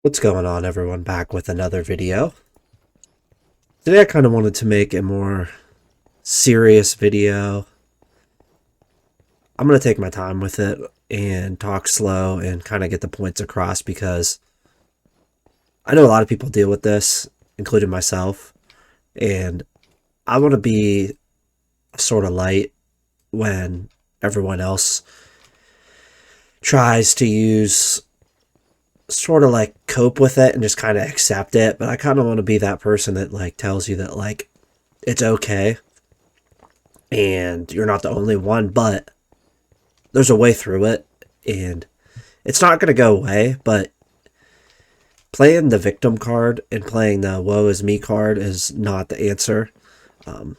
What's going on, everyone? Back with another video. Today I kind of wanted to make a more serious video. I'm going to take my time with it and talk slow and kind of get the points across because I know a lot of people deal with this, including myself, and I want to be sort of light when everyone else tries to use sort of like cope with it and just kind of accept it, but I kind of want to be that person that like tells you that like it's okay and you're not the only one, but there's a way through it and it's not going to go away. But playing the victim card and playing the woe is me card is not the answer. I'm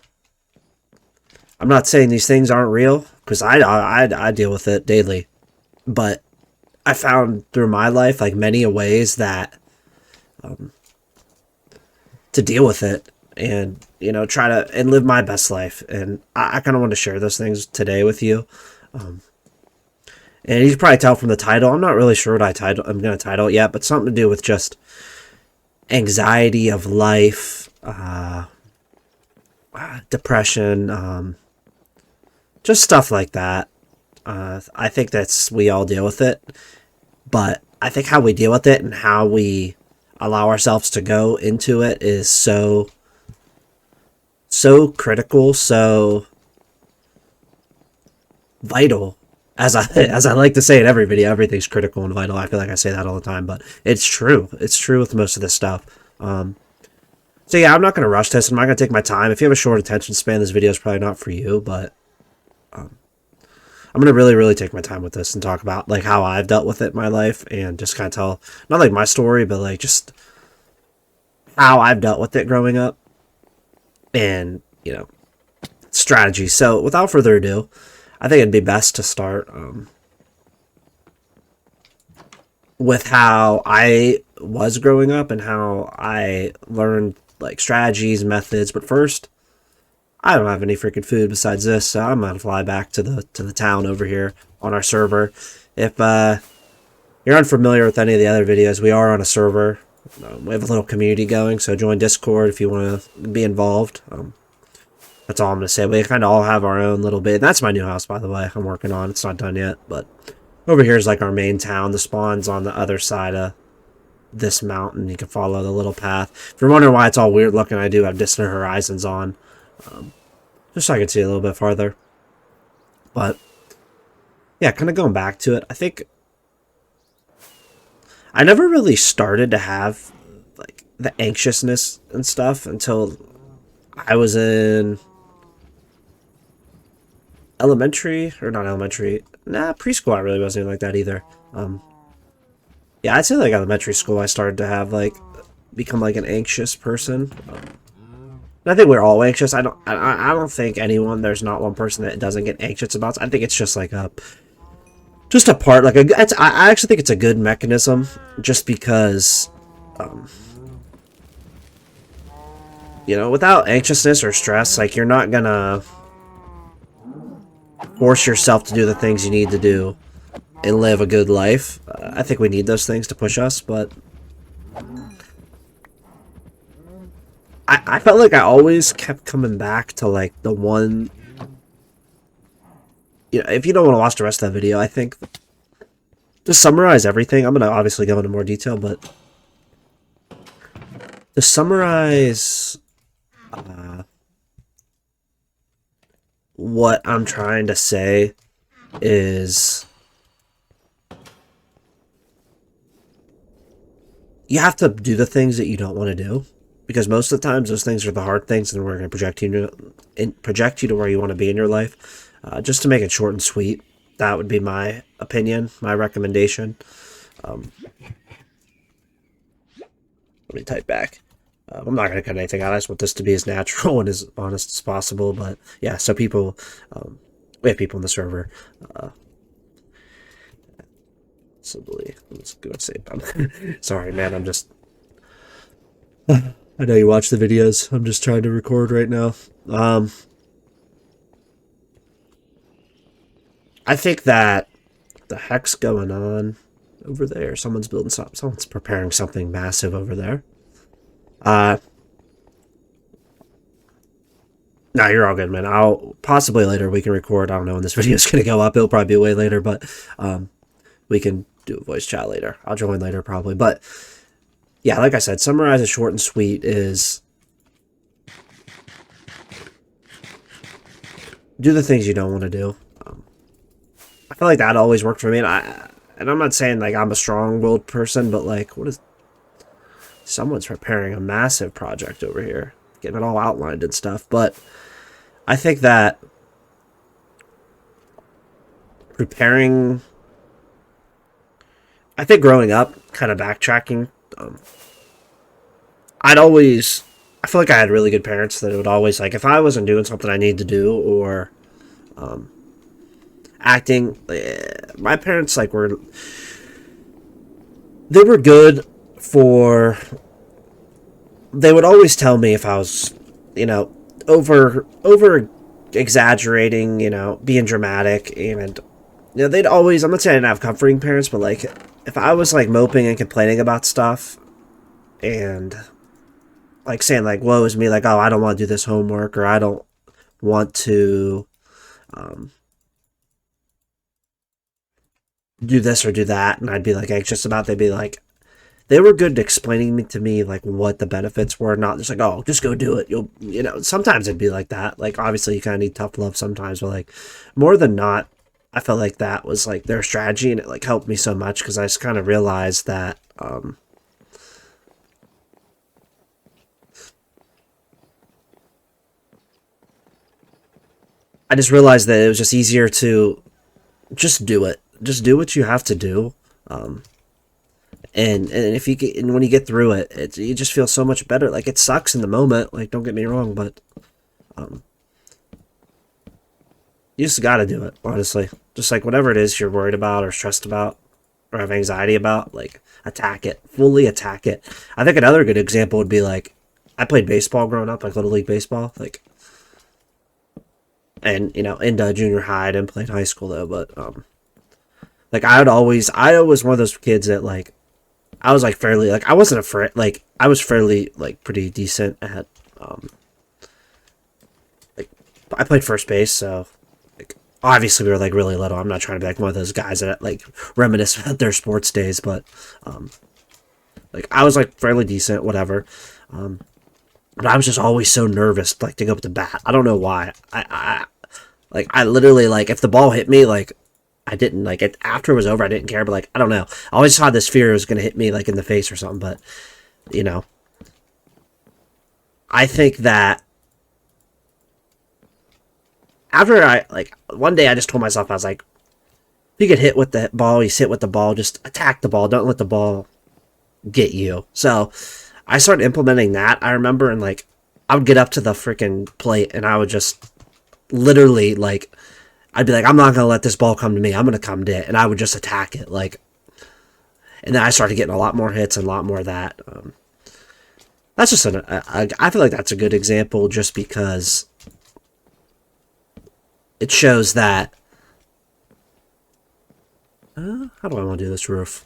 not saying these things aren't real because I deal with it daily, but I found through my life like many ways that to deal with it and try to and live my best life. And I kind of want to share those things today with you. And you can probably tell from the title, I'm not really sure what I'm going to title it yet, but something to do with just anxiety of life, depression, just stuff like that. I think we all deal with it, but I think how we deal with it and how we allow ourselves to go into it is so critical, so vital. As I like to say in every video, everything's critical and vital. I feel like I say that all the time, but it's true. It's true with most of this stuff. So yeah, I'm not going to rush this. I'm not going to take my time. If you have a short attention span, this video is probably not for you, but I'm going to really, really take my time with this and talk about like how I've dealt with it in my life and just kind of tell, not like my story, but like just how I've dealt with it growing up and, strategy. So without further ado, I think it'd be best to start with how I was growing up and how I learned like strategies, methods. But first, I don't have any freaking food besides this, so I'm gonna fly back to the town over here on our server. If you're unfamiliar with any of the other videos, we are on a server. We have a little community going, so join Discord if you want to be involved. That's all I'm gonna say. We kind of all have our own little bit. That's my new house, by the way. I'm working on. It's not done yet, but over here is like our main town. The spawn's on the other side of this mountain. You can follow the little path. If you're wondering why it's all weird looking, I do have distant horizons on, just so I can see a little bit farther. But yeah, kind of going back to it, I think I never really started to have like the anxiousness and stuff until I was in elementary, or not elementary, preschool. I really wasn't even like that either. Yeah, I'd say like elementary school I started to have like become like an anxious person. And I think we're all anxious. I don't think there's not one person that doesn't get anxious about. I think it's just like just a part, like I actually think it's a good mechanism, just because without anxiousness or stress, like you're not gonna force yourself to do the things you need to do and live a good life. I think we need those things to push us, but I felt like I always kept coming back to like the one. If you don't want to watch the rest of that video, I think to summarize everything, I'm gonna obviously go into more detail, but to summarize what I'm trying to say is you have to do the things that you don't want to do, because most of the times those things are the hard things, and we're going to project you to where you want to be in your life. Just to make it short and sweet, that would be my opinion, my recommendation. Let me type back. I'm not going to cut anything out. I just want this to be as natural and as honest as possible. But yeah, so people, we have people in the server. Let's go and save. Sorry, man. I'm just. I know you watch the videos. I'm just trying to record right now. I think that the heck's going on. over there. Someone's building something. Someone's preparing something massive over there. Uh, no, you're all good, man. I'll possibly later we can record. I don't know when this video is gonna go up. It'll probably be way later, but we can do a voice chat later. I'll join later probably. But yeah, like I said, summarize it short and sweet is do the things you don't want to do. I feel like that always worked for me, and I'm not saying like I'm a strong-willed person, but like, what is someone's preparing a massive project over here, getting it all outlined and stuff. But I think that preparing, I think growing up, kind of backtracking, I'd always, I feel like I had really good parents that would always like if I wasn't doing something I need to do or acting, my parents like were they were good for they would always tell me if I was, over exaggerating, being dramatic, and they'd always. I'm not saying I didn't have comforting parents, but like if I was like moping and complaining about stuff, and like saying like woe is me, like oh I don't want to do this homework or I don't want to um, do this or do that, and I'd be like anxious about. They'd be like they were good at explaining to me like what the benefits were, not just like oh just go do it. Sometimes it'd be like that. Like obviously you kind of need tough love sometimes, but like more than not, I felt like that was like their strategy, and it like helped me so much because I just kind of realized that I just realized that it was just easier to just do it, just do what you have to do. Um, and if you get and when you get through it, you just feel so much better. Like it sucks in the moment, like don't get me wrong, but um, you just got to do it. Honestly, just like whatever it is you're worried about or stressed about or have anxiety about, like attack it, fully attack it. I think another good example would be like I played baseball growing up, like little league baseball, like and into junior high. I didn't play in high school though, but like I was one of those kids that like I was like fairly like I wasn't afraid like I was fairly like pretty decent at um like I played first base, so like obviously we were like really little. I'm not trying to be like one of those guys that like reminisce about their sports days, but um like I was like fairly decent, whatever. Um but I was just always so nervous like to go up to bat. I don't know why. I literally like if the ball hit me like I didn't like it after it was over. I didn't care, but like I don't know. I always had this fear it was gonna hit me like in the face or something. But you know, I think that after I like one day I just told myself I was like, if you get hit with the ball, you sit with the ball, just attack the ball. Don't let the ball get you. So I started implementing that. I remember and like I would get up to the freaking plate and I would just literally like I'd be like, I'm not gonna let this ball come to me. I'm gonna come to it, and I would just attack it. Like, and then I started getting a lot more hits and a lot more of that. That's just I feel like that's a good example, just because it shows that. How do I want to do this roof?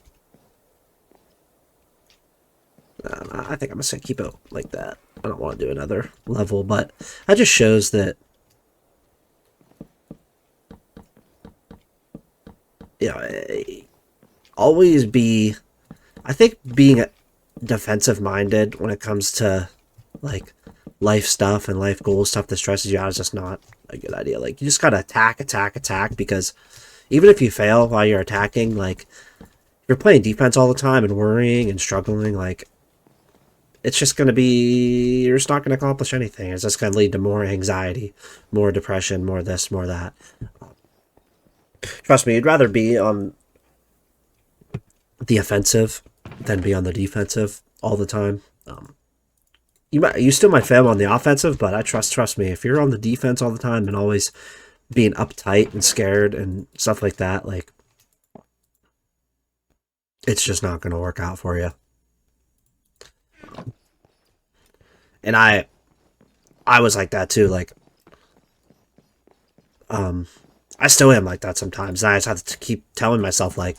I think I'm just gonna keep it like that. I don't want to do another level, but that just shows that always be. I think being defensive minded when it comes to like life stuff and life goal stuff that stresses you out is just not a good idea. Like you just gotta attack, attack, attack, because even if you fail while you're attacking, like if you're playing defense all the time and worrying and struggling, like it's just gonna be you're just not gonna accomplish anything. It's just gonna lead to more anxiety, more depression, more this, more that. Trust me, you'd rather be on the offensive than be on the defensive all the time. You still might fail on the offensive, but I trust me, if you're on the defense all the time and always being uptight and scared and stuff like that, like it's just not going to work out for you. And I was like that too. Like I still am like that sometimes. And I just have to keep telling myself like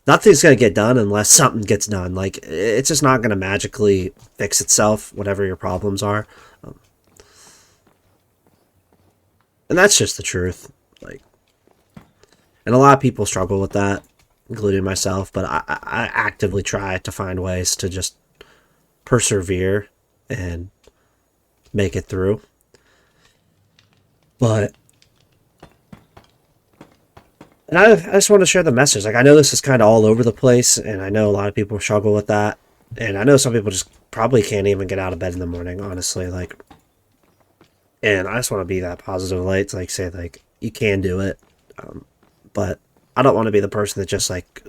nothing's going to get done unless something gets done. Like, it's just not going to magically fix itself, whatever your problems are. And that's just the truth. Like, and a lot of people struggle with that, including myself, but I actively try to find ways to just persevere and make it through. But, and I just want to share the message. Like, I know this is kind of all over the place, and I know a lot of people struggle with that. And I know some people just probably can't even get out of bed in the morning, honestly. Like, and I just want to be that positive light to, like, say, like, you can do it. But I don't want to be the person that just, like,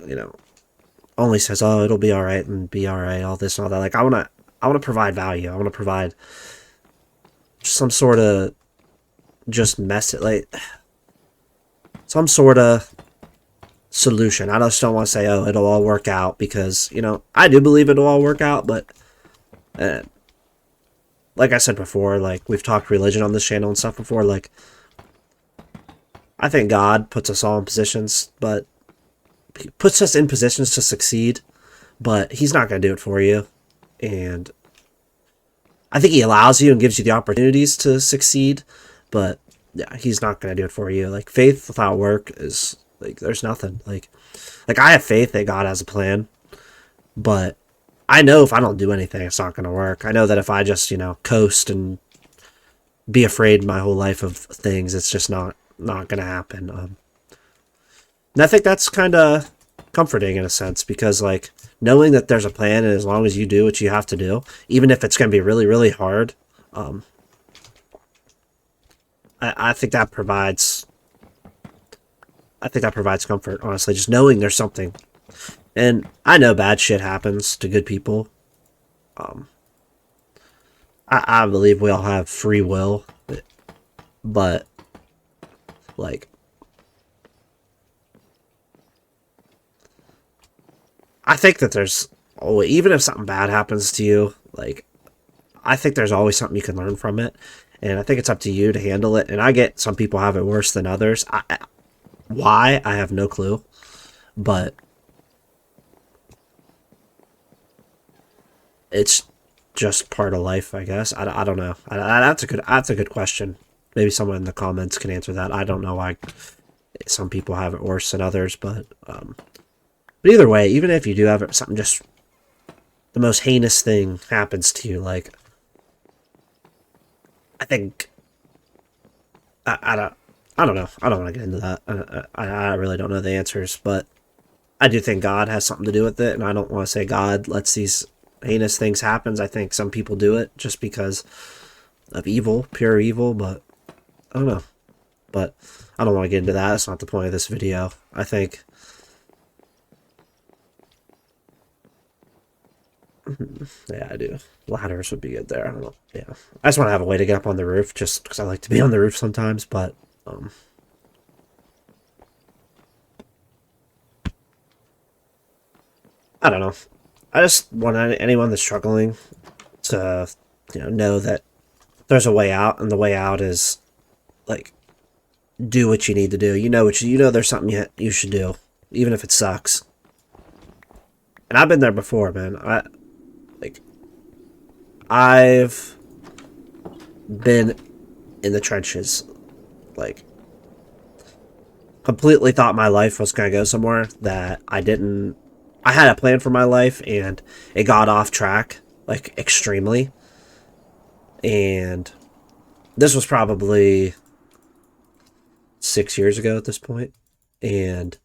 only says, oh, it'll be all right and be all right, all this and all that. Like, I want to provide value. I want to provide some sort of just message, like, some sort of solution. I just don't want to say, oh, it'll all work out, because, I do believe it'll all work out, but like I said before, like, we've talked religion on this channel and stuff before, like, I think God puts us all in positions, but he puts us in positions to succeed, but he's not going to do it for you. And I think he allows you and gives you the opportunities to succeed, but yeah, he's not going to do it for you. Like, faith without work is, like, there's nothing. Like I have faith that God has a plan, but I know if I don't do anything, it's not going to work. I know that if I just, coast and be afraid my whole life of things, it's just not going to happen. And I think that's kind of comforting in a sense, because, like, knowing that there's a plan, and as long as you do what you have to do, even if it's going to be really, really hard, I think that provides comfort, honestly, just knowing there's something. And I know bad shit happens to good people. I believe we all have free will, but, like, I think that there's, even if something bad happens to you, like, I think there's always something you can learn from it. And I think it's up to you to handle it. And I get some people have it worse than others. Why? I have no clue. But it's just part of life, I guess. I don't know. That's a good question. Maybe someone in the comments can answer that. I don't know why some people have it worse than others, but either way, even if you do have it, something just the most heinous thing happens to you, like, I think I don't know. I don't want to get into that. I really don't know the answers, but I do think God has something to do with it, and I don't want to say God lets these heinous things happen. I think some people do it just because of evil, pure evil, but I don't know. But I don't want to get into that. That's not the point of this video. I think yeah, I do. Ladders would be good there. I don't know. Yeah. I just want to have a way to get up on the roof, just because I like to be on the roof sometimes, but I don't know. I just want anyone that's struggling to, know that there's a way out, and the way out is, like, do what you need to do. There's something you should do, even if it sucks. And I've been there before, man. I've been in the trenches, like, completely thought my life was going to go somewhere that I didn't. I had a plan for my life, and it got off track, like, extremely. And this was probably 6 years ago at this point, and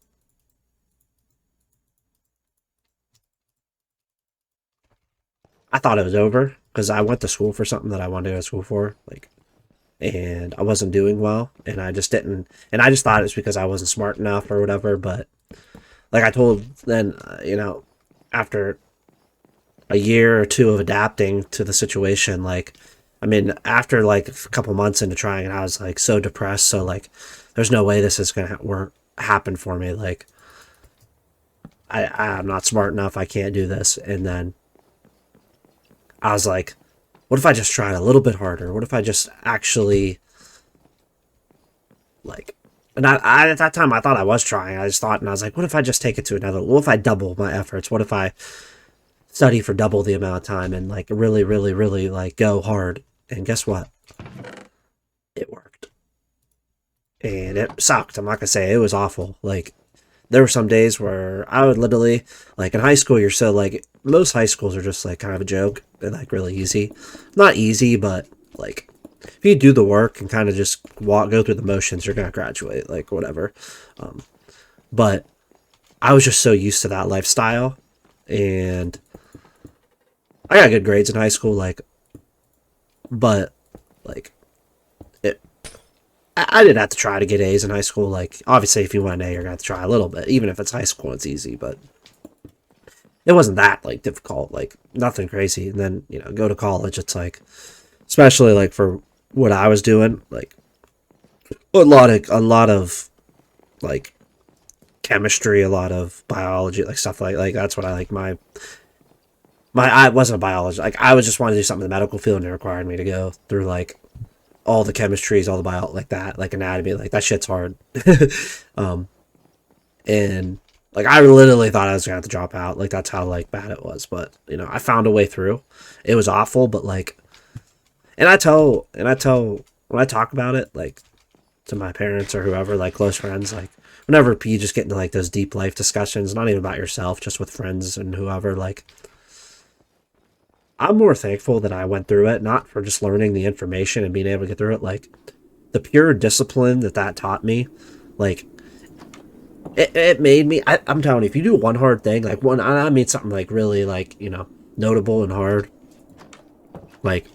I thought it was over, because I went to school for something that I wanted to go to school for, like, and I wasn't doing well, and I just didn't, and I just thought it was because I wasn't smart enough or whatever. But, like, I told then, after a year or two of adapting to the situation, like, I mean, after, like, a couple months into trying it, I was, like, so depressed. So, like, there's no way this is gonna happen for me. Like, I'm not smart enough. I can't do this. And then I was like, what if I just tried a little bit harder? What if I just actually, like, And at that time, I thought I was trying. I just thought, and I was like, what if I just take it to another? What if I double my efforts? What if I study for double the amount of time and like really, really, really like go hard? And guess what? It worked. And it sucked. I'm not gonna say it was awful. Like there were some days where I would literally, like in high school, you're so like most high schools are just like kind of a joke. They're like really easy, not easy, but like if you do the work and kind of just go through the motions, you're gonna graduate, like whatever. Um, but I was just so used to that lifestyle, and I got good grades in high school, like, but like it, I didn't have to try to get A's in high school. Like, obviously, if you want an A, you're gonna have to try a little bit, even if it's high school, it's easy, but it wasn't that like difficult, like nothing crazy. And then go to college, it's like, especially like for what I was doing, like a lot of like chemistry, a lot of biology, like stuff like that's what I like. My I wasn't a biologist. Like I was just wanting to do something in the medical field, and it required me to go through like all the chemistries, all the bio, like that, like anatomy, like that shit's hard. um, and like I literally thought I was gonna have to drop out. Like that's how like bad it was. But I found a way through. It was awful, but like, and I tell when I talk about it, like to my parents or whoever, like close friends, like whenever you just get into like those deep life discussions, not even about yourself, just with friends and whoever, like I'm more thankful that I went through it, not for just learning the information and being able to get through it, like the pure discipline that taught me, like it made me. I'm telling you, if you do one hard thing, like one, I mean something like really like notable and hard, like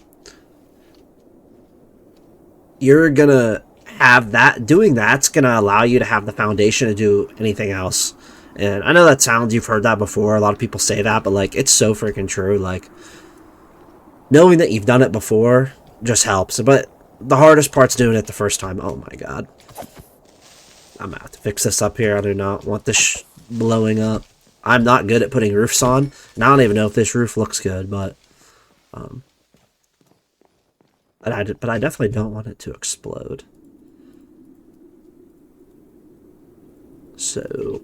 you're gonna have that. Doing that's gonna allow you to have the foundation to do anything else. And I know that sounds, you've heard that before. A lot of people say that, but like it's so freaking true. Like knowing that you've done it before just helps. But the hardest part's doing it the first time. Oh my god. I'm gonna have to fix this up here. I do not want this blowing up. I'm not good at putting roofs on, and I don't even know if this roof looks good, but um, but I definitely don't want it to explode. So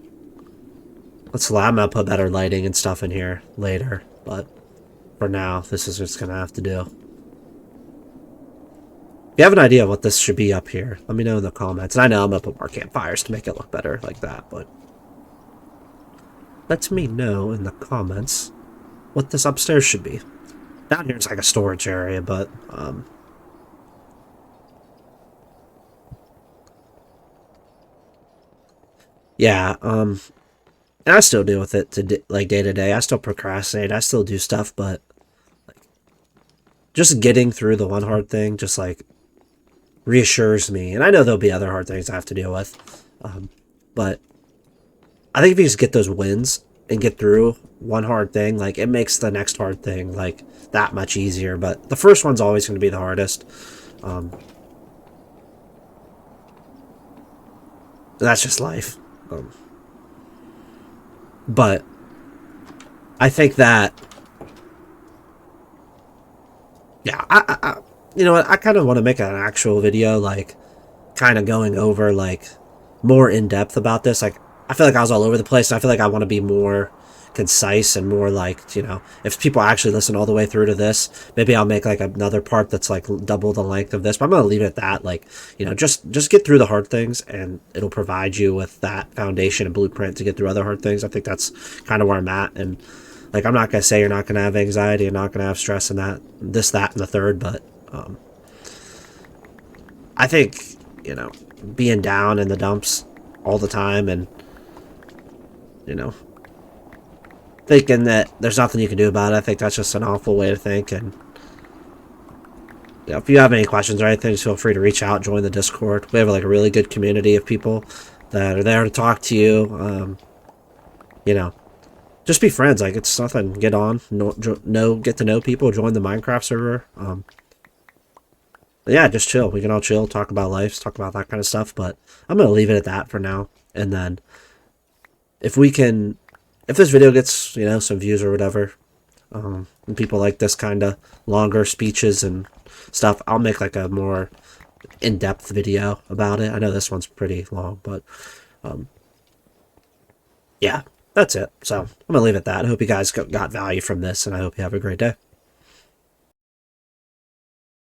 I'm gonna put better lighting and stuff in here later, but for now, this is just gonna have to do. If you have an idea of what this should be up here, let me know in the comments. And I know I'm gonna put more campfires to make it look better like that, but let me know in the comments what this upstairs should be. Down here it's like a storage area, but yeah, and I still deal with it like day to day. I still procrastinate. I still do stuff, but like, just getting through the one hard thing just like reassures me. And I know there'll be other hard things I have to deal with, but I think if you just get those wins and get through one hard thing, like it makes the next hard thing like that much easier. But the first one's always going to be the hardest. Um, that's just life. But I think that, yeah, you know what? I kind of want to make an actual video, like, kind of going over, like, more in depth about this. Like, I feel like I was all over the place, and I feel like I want to be more concise and more like, if people actually listen all the way through to this, maybe I'll make like another part that's like double the length of this, but I'm gonna leave it at that. Like, just get through the hard things, and it'll provide you with that foundation and blueprint to get through other hard things. I think that's kind of where I'm at. And like, I'm not gonna say you're not gonna have anxiety and not gonna have stress and that and the third, but I think being down in the dumps all the time, and thinking that there's nothing you can do about it, I think that's just an awful way to think. And if you have any questions or anything, just feel free to reach out, join the Discord. We have like a really good community of people that are there to talk to you. Just be friends. Like, it's nothing. Get on, get to know people, join the Minecraft server. Yeah, just chill. We can all chill, talk about life, talk about that kind of stuff. But I'm gonna leave it at that for now. And then if this video gets some views or whatever, and people like this kind of longer speeches and stuff, I'll make like a more in-depth video about it. I know this one's pretty long, but yeah, that's it. So I'm going to leave it at that. I hope you guys got value from this, and I hope you have a great day.